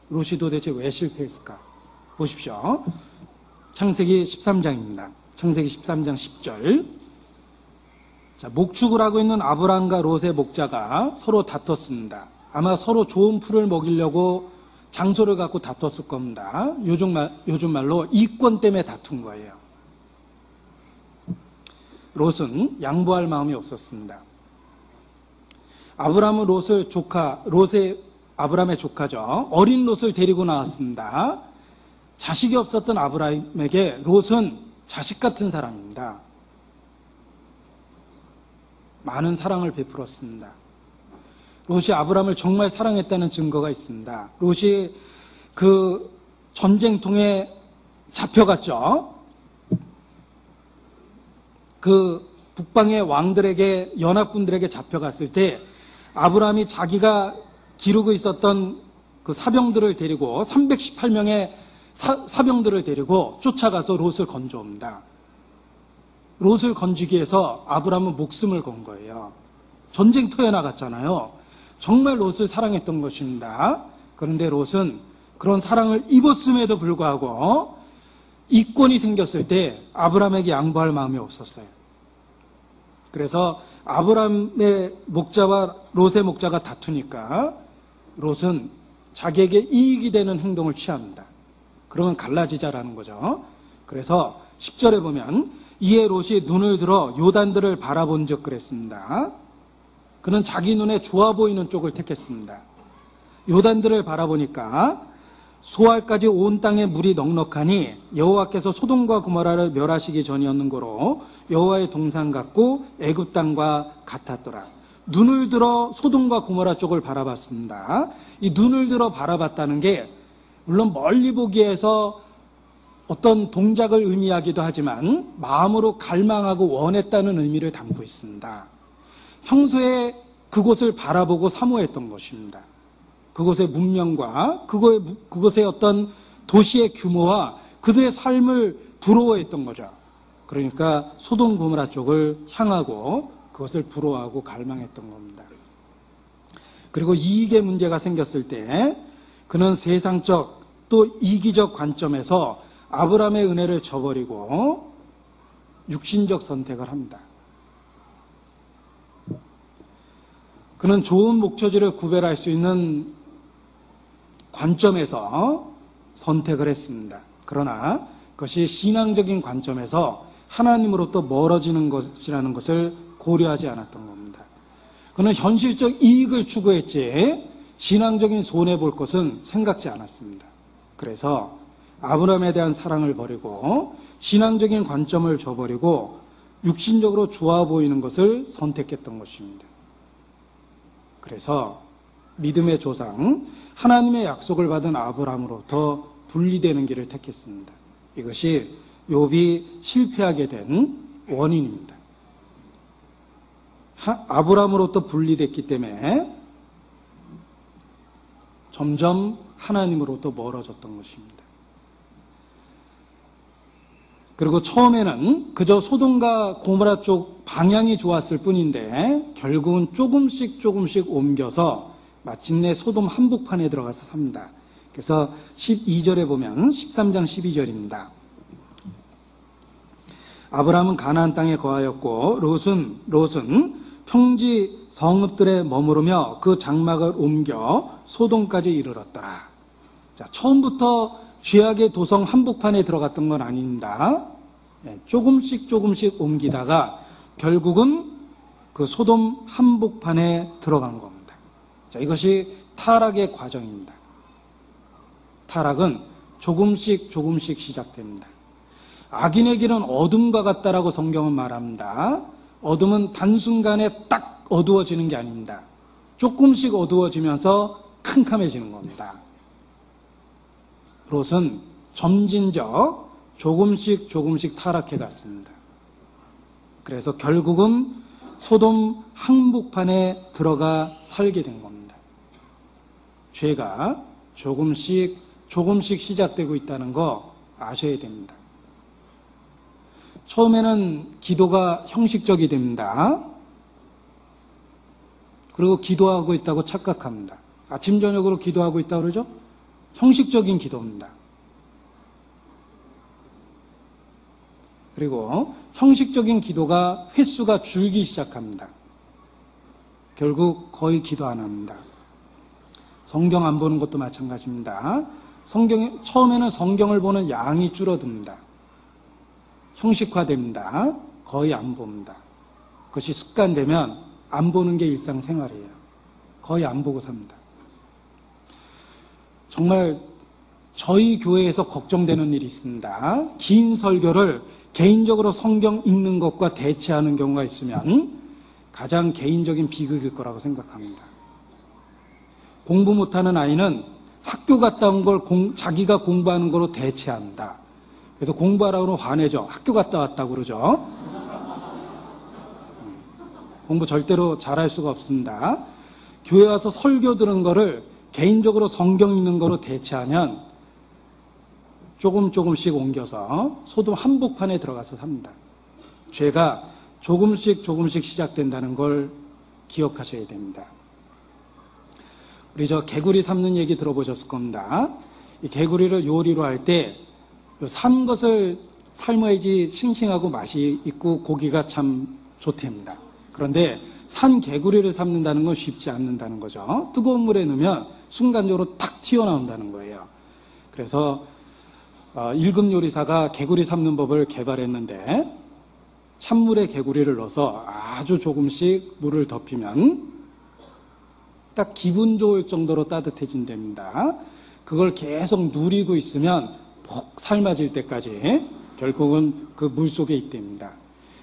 롯이 도대체 왜 실패했을까? 보십시오. 창세기 13장입니다. 창세기 13장 10절. 자, 목축을 하고 있는 아브람과 롯의 목자가 서로 다퉜습니다. 아마 서로 좋은 풀을 먹이려고 장소를 갖고 다퉜을 겁니다. 요즘 말로 이권 때문에 다툰 거예요. 롯은 양보할 마음이 없었습니다. 아브람은 아브람의 조카죠. 어린 롯을 데리고 나왔습니다. 자식이 없었던 아브람에게 롯은 자식 같은 사람입니다. 많은 사랑을 베풀었습니다. 롯이 아브람을 정말 사랑했다는 증거가 있습니다. 롯이 그 전쟁통에 잡혀갔죠. 그 북방의 왕들에게, 연합군들에게 잡혀갔을 때 아브람이 자기가 기르고 있었던 그 사병들을 데리고 318명의 사병들을 데리고 쫓아가서 롯을 건져옵니다. 롯을 건지기 위해서 아브람은 목숨을 건 거예요. 전쟁터에 나갔잖아요. 정말 롯을 사랑했던 것입니다. 그런데 롯은 그런 사랑을 입었음에도 불구하고 이권이 생겼을 때 아브람에게 양보할 마음이 없었어요. 그래서 아브람의 목자와 롯의 목자가 다투니까 롯은 자기에게 이익이 되는 행동을 취합니다. 그러면 갈라지자라는 거죠. 그래서 10절에 보면 이에 롯이 눈을 들어 요단들을 바라본 적 그랬습니다. 그는 자기 눈에 좋아 보이는 쪽을 택했습니다. 요단들을 바라보니까 소알까지 온 땅에 물이 넉넉하니 여호와께서 소돔과 고모라를 멸하시기 전이었는 거로 여호와의 동산 같고 애굽 땅과 같았더라. 눈을 들어 소돔과 고모라 쪽을 바라봤습니다. 이 눈을 들어 바라봤다는 게 물론 멀리 보기에서 어떤 동작을 의미하기도 하지만 마음으로 갈망하고 원했다는 의미를 담고 있습니다. 평소에 그곳을 바라보고 사모했던 것입니다. 그곳의 문명과 그곳의 어떤 도시의 규모와 그들의 삶을 부러워했던 거죠. 그러니까 소돔 고모라 쪽을 향하고 그것을 부러워하고 갈망했던 겁니다. 그리고 이익의 문제가 생겼을 때 그는 세상적 또 이기적 관점에서 아브람의 은혜를 저버리고 육신적 선택을 합니다. 그는 좋은 목초지를 구별할 수 있는 관점에서 선택을 했습니다. 그러나 그것이 신앙적인 관점에서 하나님으로부터 멀어지는 것이라는 것을 고려하지 않았던 겁니다. 그는 현실적 이익을 추구했지 신앙적인 손해볼 것은 생각지 않았습니다. 그래서 아브람에 대한 사랑을 버리고 신앙적인 관점을 저버리고 육신적으로 좋아 보이는 것을 선택했던 것입니다. 그래서 믿음의 조상 하나님의 약속을 받은 아브람으로부터 분리되는 길을 택했습니다. 이것이 욥이 실패하게 된 원인입니다. 아브람으로부터 분리됐기 때문에 점점 하나님으로부터 멀어졌던 것입니다. 그리고 처음에는 그저 소돔과 고모라 쪽 방향이 좋았을 뿐인데 결국은 조금씩 옮겨서 마침내 소돔 한복판에 들어가서 삽니다. 그래서 12절에 보면 13장 12절입니다. 아브람은 가나안 땅에 거하였고 롯은 평지 성읍들에 머무르며 그 장막을 옮겨 소돔까지 이르렀더라. 자, 처음부터 죄악의 도성 한복판에 들어갔던 건 아닙니다. 조금씩 옮기다가 결국은 그 소돔 한복판에 들어간 겁니다. 자, 이것이 타락의 과정입니다. 타락은 조금씩 시작됩니다. 악인의 길은 어둠과 같다라고 성경은 말합니다. 어둠은 단순간에 딱 어두워지는 게 아닙니다. 조금씩 어두워지면서 캄캄해지는 겁니다. 롯은 점진적 조금씩 타락해 갔습니다. 그래서 결국은 소돔 한복판에 들어가 살게 된 겁니다. 죄가 조금씩 시작되고 있다는 거 아셔야 됩니다. 처음에는 기도가 형식적이 됩니다. 그리고 기도하고 있다고 착각합니다. 아침 저녁으로 기도하고 있다고 그러죠? 형식적인 기도입니다. 그리고 형식적인 기도가 횟수가 줄기 시작합니다. 결국 거의 기도 안 합니다. 성경 안 보는 것도 마찬가지입니다. 처음에는 성경을 보는 양이 줄어듭니다. 형식화됩니다. 거의 안 봅니다. 그것이 습관되면 안 보는 게 일상생활이에요. 거의 안 보고 삽니다. 정말 저희 교회에서 걱정되는 일이 있습니다. 긴 설교를 개인적으로 성경 읽는 것과 대체하는 경우가 있으면 가장 개인적인 비극일 거라고 생각합니다. 공부 못하는 아이는 학교 갔다 온 걸 자기가 공부하는 거로 대체한다. 그래서 공부하라고 하면 화내죠. 학교 갔다 왔다고 그러죠. 공부 절대로 잘할 수가 없습니다. 교회 와서 설교 들은 거를 개인적으로 성경 읽는 거로 대체하면 조금씩 옮겨서 소돔 한복판에 들어가서 삽니다. 죄가 조금씩 시작된다는 걸 기억하셔야 됩니다. 우리 개구리 삶는 얘기 들어보셨을 겁니다. 이 개구리를 요리로 할 때 산 것을 삶아야지 싱싱하고 맛이 있고 고기가 참 좋답니다. 그런데 산 개구리를 삶는다는 건 쉽지 않는다는 거죠. 뜨거운 물에 넣으면 순간적으로 탁 튀어나온다는 거예요. 그래서 1급 요리사가 개구리 삶는 법을 개발했는데 찬물에 개구리를 넣어서 아주 조금씩 물을 덮이면 딱 기분 좋을 정도로 따뜻해진답니다. 그걸 계속 누리고 있으면 푹 삶아질 때까지 결국은 그 물 속에 있답니다.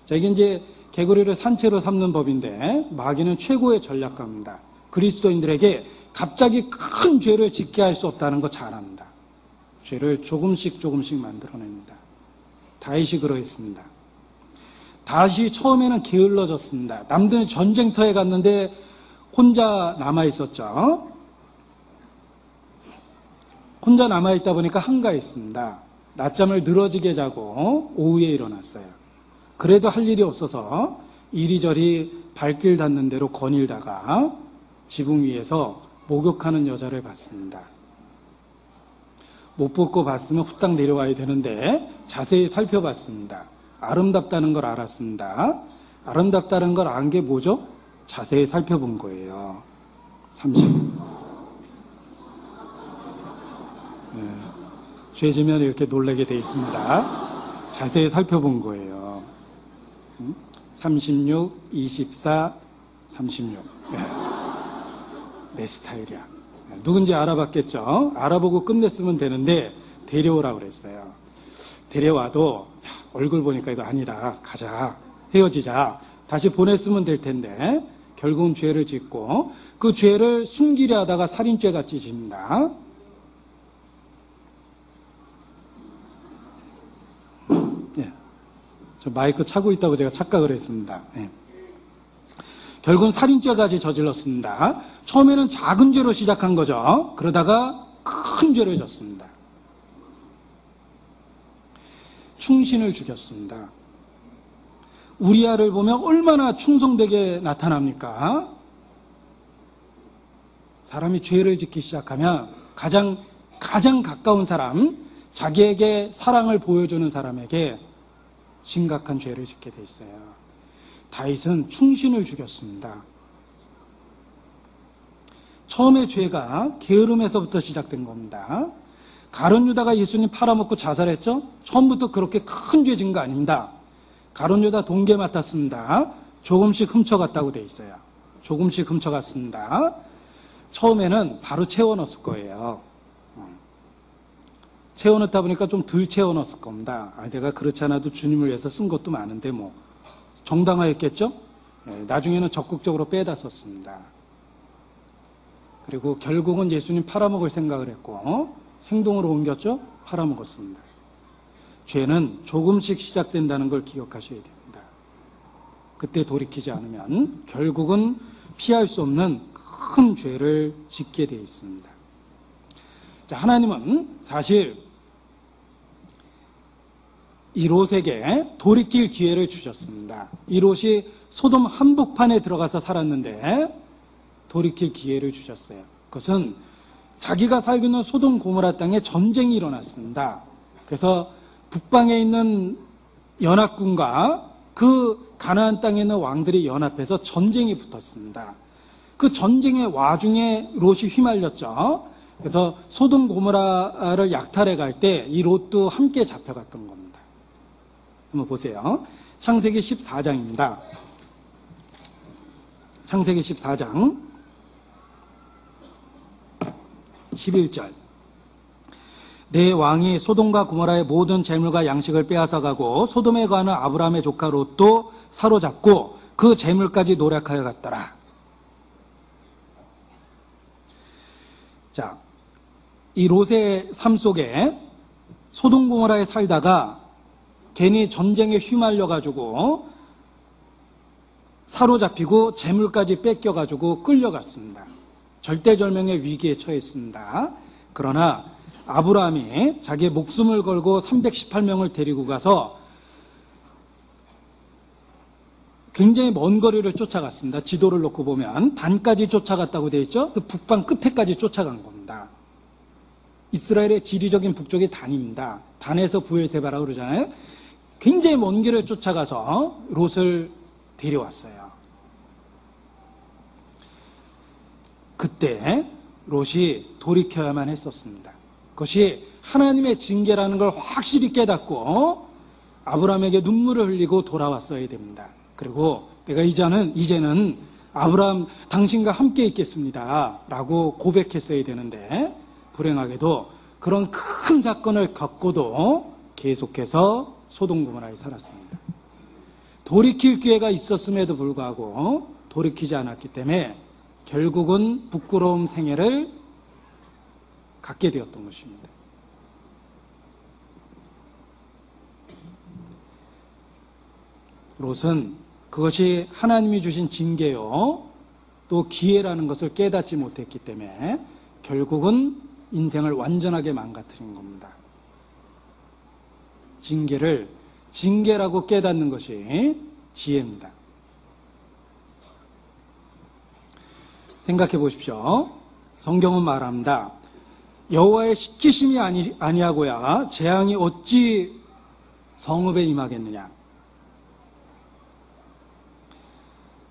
자, 이게 이제 개구리를 산채로 삶는 법인데 마귀는 최고의 전략가입니다. 그리스도인들에게 갑자기 큰 죄를 짓게 할 수 없다는 거 잘 압니다. 죄를 조금씩 만들어냅니다. 다윗이 그러했습니다. 다윗이 처음에는 게을러졌습니다. 남들은 전쟁터에 갔는데 혼자 남아있었죠. 혼자 남아있다 보니까 한가했습니다. 낮잠을 늘어지게 자고 오후에 일어났어요. 그래도 할 일이 없어서 이리저리 발길 닿는 대로 거닐다가 지붕 위에서 목욕하는 여자를 봤습니다. 못 보고 봤으면 후딱 내려와야 되는데 자세히 살펴봤습니다. 아름답다는 걸 알았습니다. 아름답다는 걸 안 게 뭐죠? 자세히 살펴본 거예요. 30. 죄 지면 이렇게 놀라게 돼 있습니다. 자세히 살펴본 거예요. 36, 24, 36. 내 스타일이야. 누군지 알아봤겠죠? 알아보고 끝냈으면 되는데 데려오라고 그랬어요. 데려와도 얼굴 보니까 이거 아니다. 가자. 헤어지자. 다시 보냈으면 될 텐데 결국은 죄를 짓고 그 죄를 숨기려 하다가 살인죄가 찢습니다. 저 마이크 차고 있다고 제가 착각을 했습니다. 결국은 살인죄까지 저질렀습니다. 처음에는 작은 죄로 시작한 거죠. 그러다가 큰 죄를 졌습니다. 충신을 죽였습니다. 우리아를 보면 얼마나 충성되게 나타납니까? 사람이 죄를 짓기 시작하면 가장 가까운 사람, 자기에게 사랑을 보여주는 사람에게 심각한 죄를 짓게 돼 있어요. 다윗은 충신을 죽였습니다. 처음에 죄가 게으름에서부터 시작된 겁니다. 가룟 유다가 예수님 팔아먹고 자살했죠? 처음부터 그렇게 큰 죄 진 거 아닙니다. 가룟 유다 동계 맡았습니다. 조금씩 훔쳐갔다고 돼 있어요. 조금씩 훔쳐갔습니다. 처음에는 바로 채워 넣었을 거예요. 채워 넣다 보니까 좀 덜 채워 넣었을 겁니다. 내가 그렇지 않아도 주님을 위해서 쓴 것도 많은데 정당화했겠죠? 나중에는 적극적으로 빼다 썼습니다. 그리고 결국은 예수님 팔아먹을 생각을 했고 행동으로 옮겼죠? 팔아먹었습니다. 죄는 조금씩 시작된다는 걸 기억하셔야 됩니다. 그때 돌이키지 않으면 결국은 피할 수 없는 큰 죄를 짓게 되어 있습니다. 자, 하나님은 사실 이 롯에게 돌이킬 기회를 주셨습니다. 이 롯이 소돔 한복판에 들어가서 살았는데 돌이킬 기회를 주셨어요. 그것은 자기가 살고 있는 소돔 고모라 땅에 전쟁이 일어났습니다. 그래서 북방에 있는 연합군과 그 가나안 땅에 있는 왕들이 연합해서 전쟁이 붙었습니다. 그 전쟁의 와중에 롯이 휘말렸죠. 그래서 소돔 고모라를 약탈해 갈 때 이 롯도 함께 잡혀갔던 겁니다. 한번 보세요. 창세기 14장입니다. 창세기 14장 11절. 내 왕이 소돔과 고모라의 모든 재물과 양식을 빼앗아가고 소돔에 가는 아브라함의 조카 롯도 사로잡고 그 재물까지 노략하여 갔더라. 자, 이 롯의 삶 속에 소돔 고모라에 살다가 괜히 전쟁에 휘말려가지고 사로잡히고 재물까지 뺏겨가지고 끌려갔습니다. 절대절명의 위기에 처했습니다. 그러나 아브라함이 자기의 목숨을 걸고 318명을 데리고 가서 굉장히 먼 거리를 쫓아갔습니다. 지도를 놓고 보면 단까지 쫓아갔다고 되어 있죠. 그 북방 끝에까지 쫓아간 겁니다. 이스라엘의 지리적인 북쪽이 단입니다. 단에서 부엘세바라고 그러잖아요. 굉장히 먼 길을 쫓아가서 롯을 데려왔어요. 그때 롯이 돌이켜야만 했었습니다. 그것이 하나님의 징계라는 걸 확실히 깨닫고 아브라함에게 눈물을 흘리고 돌아왔어야 됩니다. 그리고 내가 이제는 아브라함 당신과 함께 있겠습니다 라고 고백했어야 되는데 불행하게도 그런 큰 사건을 겪고도 계속해서 소돔 고모라에 살았습니다. 돌이킬 기회가 있었음에도 불구하고 돌이키지 않았기 때문에 결국은 부끄러운 생애를 갖게 되었던 것입니다. 롯은 그것이 하나님이 주신 징계요 또 기회라는 것을 깨닫지 못했기 때문에 결국은 인생을 완전하게 망가뜨린 겁니다. 징계를 징계라고 깨닫는 것이 지혜입니다. 생각해 보십시오. 성경은 말합니다. 여호와의 시키심이 아니하고야 재앙이 어찌 성읍에 임하겠느냐.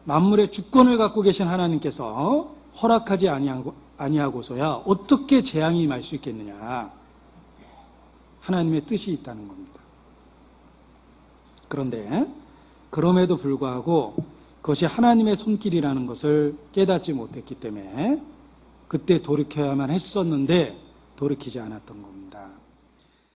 만물의 주권을 갖고 계신 하나님께서 허락하지 아니하고서야 어떻게 재앙이 임할 수 있겠느냐. 하나님의 뜻이 있다는 겁니다. 그런데 그럼에도 불구하고 그것이 하나님의 손길이라는 것을 깨닫지 못했기 때문에 그때 돌이켜야만 했었는데 돌이키지 않았던 겁니다.